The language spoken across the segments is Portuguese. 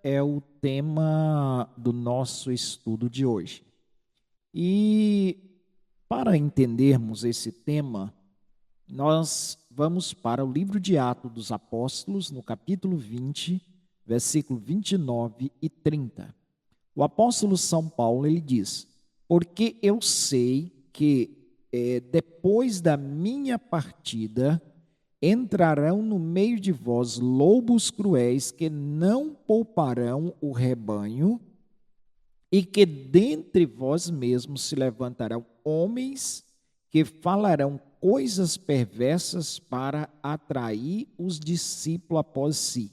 é o tema do nosso estudo de hoje. E para entendermos esse tema, nós vamos para o livro de Atos dos Apóstolos, no capítulo 20, versículo 29 e 30. O apóstolo São Paulo, ele diz: porque eu sei que depois da minha partida entrarão no meio de vós lobos cruéis que não pouparão o rebanho, e que dentre vós mesmos se levantarão homens que falarão coisas perversas para atrair os discípulos após si.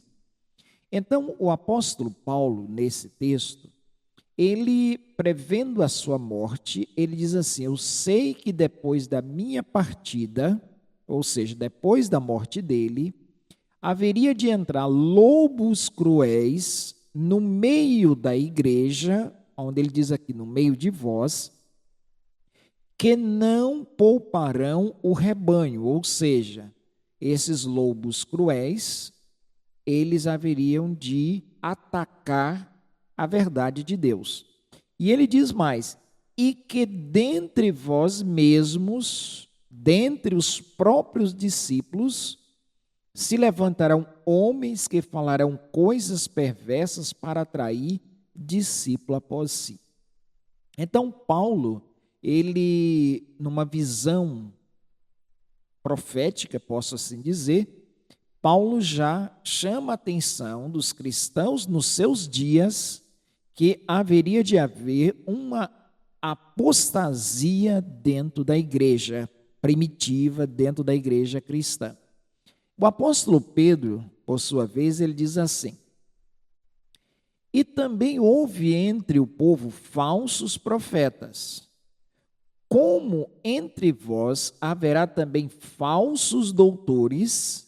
Então, o apóstolo Paulo, nesse texto, ele, prevendo a sua morte, ele diz assim: eu sei que depois da minha partida, ou seja, depois da morte dele, haveria de entrar lobos cruéis no meio da igreja, onde ele diz aqui, no meio de vós, que não pouparão o rebanho, ou seja, esses lobos cruéis, eles haveriam de atacar a verdade de Deus. E ele diz mais: e que dentre vós mesmos, dentre os próprios discípulos, se levantarão homens que falarão coisas perversas para atrair discípulo após si. Então, Paulo, ele, numa visão profética, posso assim dizer, Paulo já chama a atenção dos cristãos nos seus dias que haveria de haver uma apostasia dentro da igreja primitiva, dentro da igreja cristã. O apóstolo Pedro, por sua vez, ele diz assim: e também houve entre o povo falsos profetas, como entre vós haverá também falsos doutores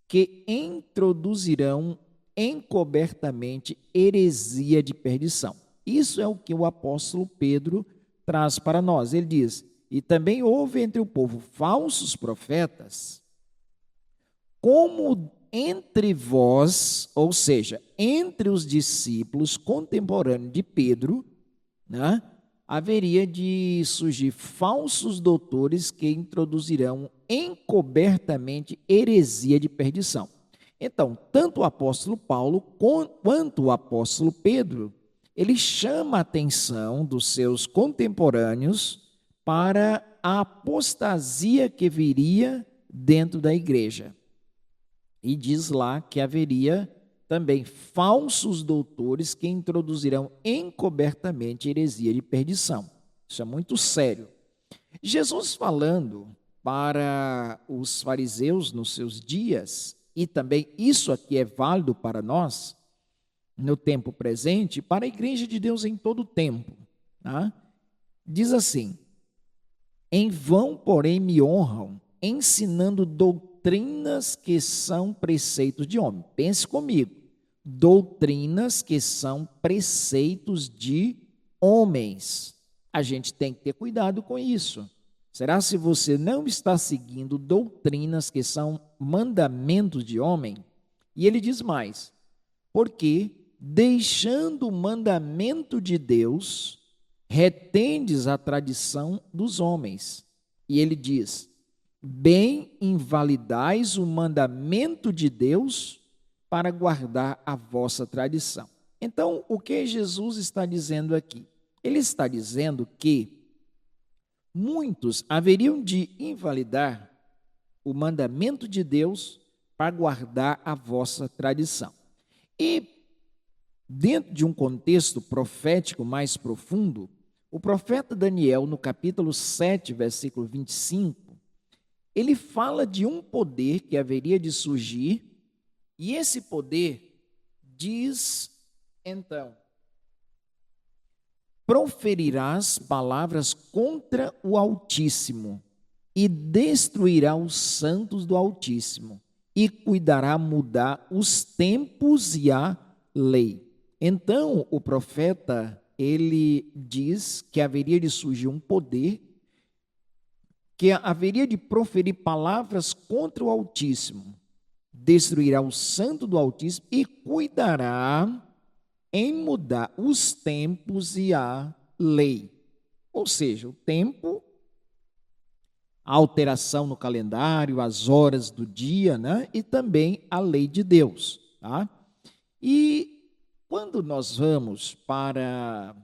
que introduzirão encobertamente heresia de perdição. Isso é o que o apóstolo Pedro traz para nós. Ele diz: e também houve entre o povo falsos profetas, como entre vós, ou seja, entre os discípulos contemporâneos de Pedro, né, haveria de surgir falsos doutores que introduzirão encobertamente heresia de perdição. Então, tanto o apóstolo Paulo quanto o apóstolo Pedro, ele chama a atenção dos seus contemporâneos para a apostasia que viria dentro da igreja. E diz lá que haveria também falsos doutores que introduzirão encobertamente heresia de perdição. Isso é muito sério. Jesus, falando para os fariseus nos seus dias, e também isso aqui é válido para nós, no tempo presente, para a igreja de Deus em todo o tempo, tá? Diz assim: em vão, porém, me honram, ensinando doutrinas que são preceitos de homem. Pense comigo, doutrinas que são preceitos de homens. A gente tem que ter cuidado com isso. Será se você não está seguindo doutrinas que são mandamentos de homem? E ele diz mais: porque, deixando o mandamento de Deus, retendes a tradição dos homens. E ele diz: bem invalidais o mandamento de Deus para guardar a vossa tradição. Então, o que Jesus está dizendo aqui? Ele está dizendo que muitos haveriam de invalidar o mandamento de Deus para guardar a vossa tradição. E, dentro de um contexto profético mais profundo, o profeta Daniel, no capítulo 7, versículo 25, ele fala de um poder que haveria de surgir, e esse poder diz, então: proferirás palavras contra o Altíssimo, e destruirá os santos do Altíssimo, e cuidará mudar os tempos e a lei. Então, o profeta, ele diz que haveria de surgir um poder que haveria de proferir palavras contra o Altíssimo, destruirá o santo do Altíssimo e cuidará em mudar os tempos e a lei. Ou seja, o tempo, a alteração no calendário, as horas do dia, né? E também a lei de Deus. Tá? E quando nós vamos para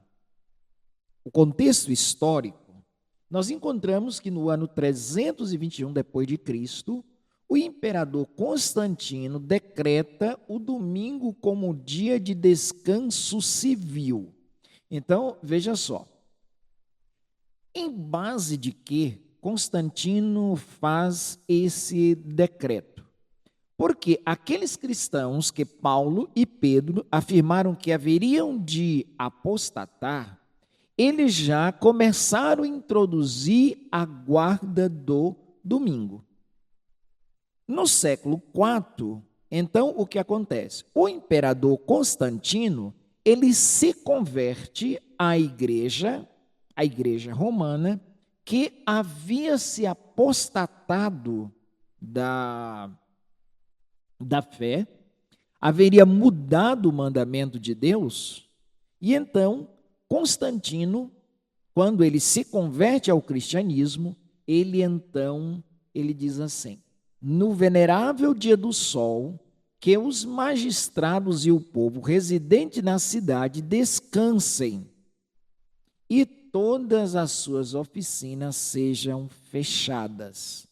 o contexto histórico, nós encontramos que no ano 321 depois de Cristo, o imperador Constantino decreta o domingo como dia de descanso civil. Então, veja só. Em base de que Constantino faz esse decreto? Porque aqueles cristãos que Paulo e Pedro afirmaram que haveriam de apostatar, eles já começaram a introduzir a guarda do domingo. No século IV, então, o que acontece? O imperador Constantino, ele se converte à igreja romana, que havia se apostatado da fé, haveria mudado o mandamento de Deus, e então Constantino, quando ele se converte ao cristianismo, ele diz assim: no venerável dia do sol, que os magistrados e o povo residente na cidade descansem e todas as suas oficinas sejam fechadas.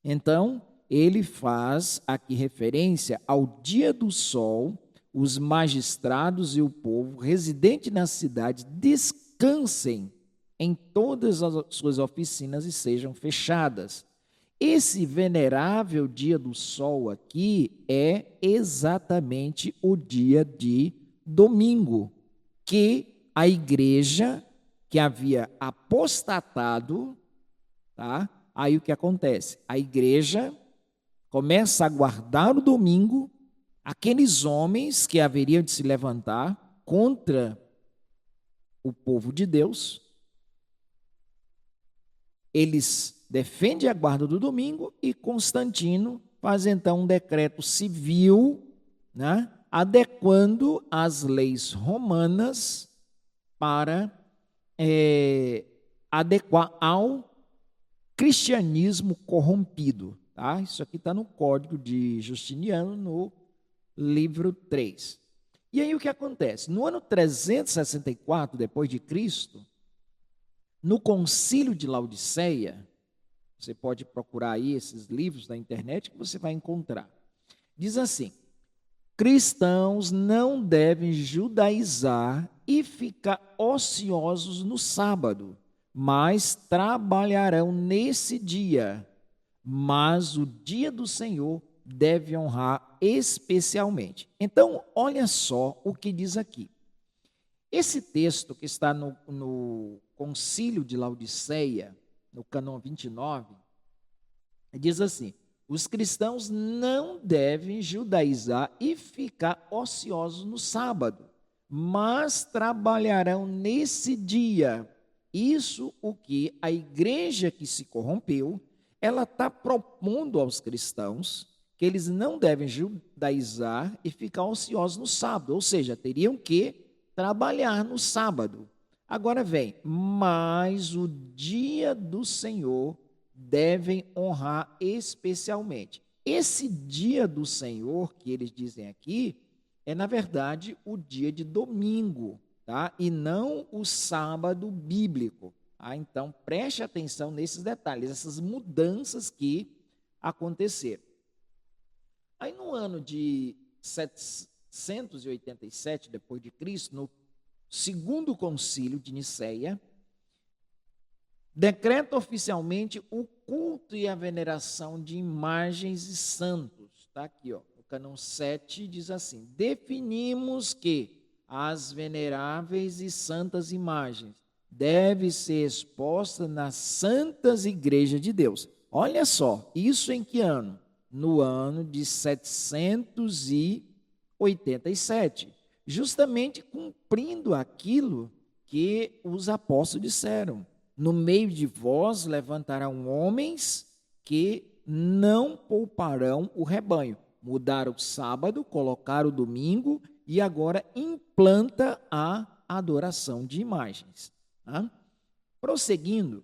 Então, ele faz aqui referência ao dia do sol, os magistrados e o povo residente na cidade descansem em todas as suas oficinas e sejam fechadas. Esse venerável dia do sol aqui é exatamente o dia de domingo, que a igreja que havia apostatado, tá? Aí o que acontece? A igreja começa a guardar o domingo, aqueles homens que haveriam de se levantar contra o povo de Deus, eles defendem a guarda do domingo e Constantino faz então um decreto civil, né, adequando as leis romanas para adequar ao cristianismo corrompido. Tá? Isso aqui está no Código de Justiniano, no livro 3. E aí o que acontece? No ano 364 depois de Cristo, no Concílio de Laodiceia, você pode procurar aí esses livros na internet que você vai encontrar. Diz assim: cristãos não devem judaizar e ficar ociosos no sábado, mas trabalharão nesse dia. Mas o dia do Senhor deve honrar especialmente. Então, olha só o que diz aqui. Esse texto que está no Concílio de Laodiceia, no cânon 29, diz assim: os cristãos não devem judaizar e ficar ociosos no sábado, mas trabalharão nesse dia. Isso o que a igreja que se corrompeu, ela está propondo aos cristãos que eles não devem judaizar e ficar ociosos no sábado, ou seja, teriam que trabalhar no sábado. Agora vem, mas o dia do Senhor devem honrar especialmente. Esse dia do Senhor que eles dizem aqui é, na verdade, o dia de domingo, tá? E não o sábado bíblico. Tá? Então, preste atenção nesses detalhes, essas mudanças que aconteceram. Aí, no ano de 787 depois de Cristo, no segundo concílio de Nicéia, decreta oficialmente o culto e a veneração de imagens e santos. Está aqui, ó, o cânon 7 diz assim: definimos que as veneráveis e santas imagens devem ser expostas nas santas igrejas de Deus. Olha só, isso em que ano? No ano de 787, justamente cumprindo aquilo que os apóstolos disseram: no meio de vós levantarão homens que não pouparão o rebanho. Mudaram o sábado, colocaram o domingo, e agora implanta a adoração de imagens. Tá? Prosseguindo,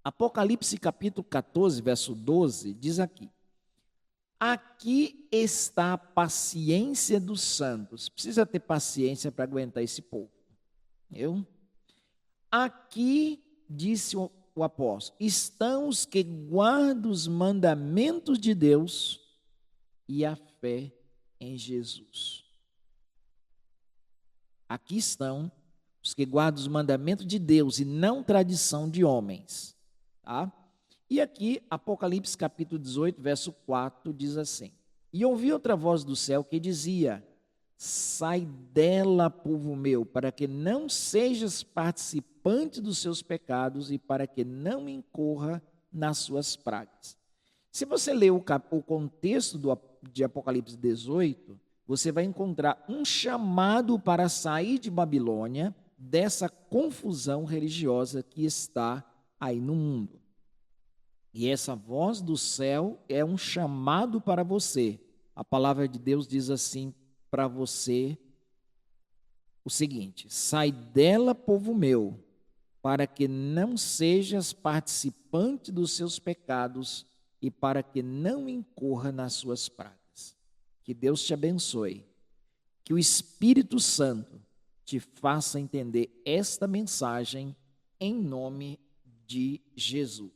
Apocalipse capítulo 14, verso 12, diz aqui: aqui está a paciência dos santos. Precisa ter paciência para aguentar esse povo. Aqui, disse o apóstolo, estão os que guardam os mandamentos de Deus e a fé em Jesus. Aqui estão os que guardam os mandamentos de Deus e não tradição de homens. Tá? E aqui, Apocalipse capítulo 18, verso 4, diz assim: e ouvi outra voz do céu que dizia: sai dela, povo meu, para que não sejas participante dos seus pecados e para que não incorra nas suas pragas. Se você ler o contexto de Apocalipse 18, você vai encontrar um chamado para sair de Babilônia, dessa confusão religiosa que está aí no mundo. E essa voz do céu é um chamado para você. A palavra de Deus diz assim para você o seguinte: sai dela, povo meu, para que não sejas participante dos seus pecados e para que não incorra nas suas pragas. Que Deus te abençoe. Que o Espírito Santo te faça entender esta mensagem em nome de Jesus.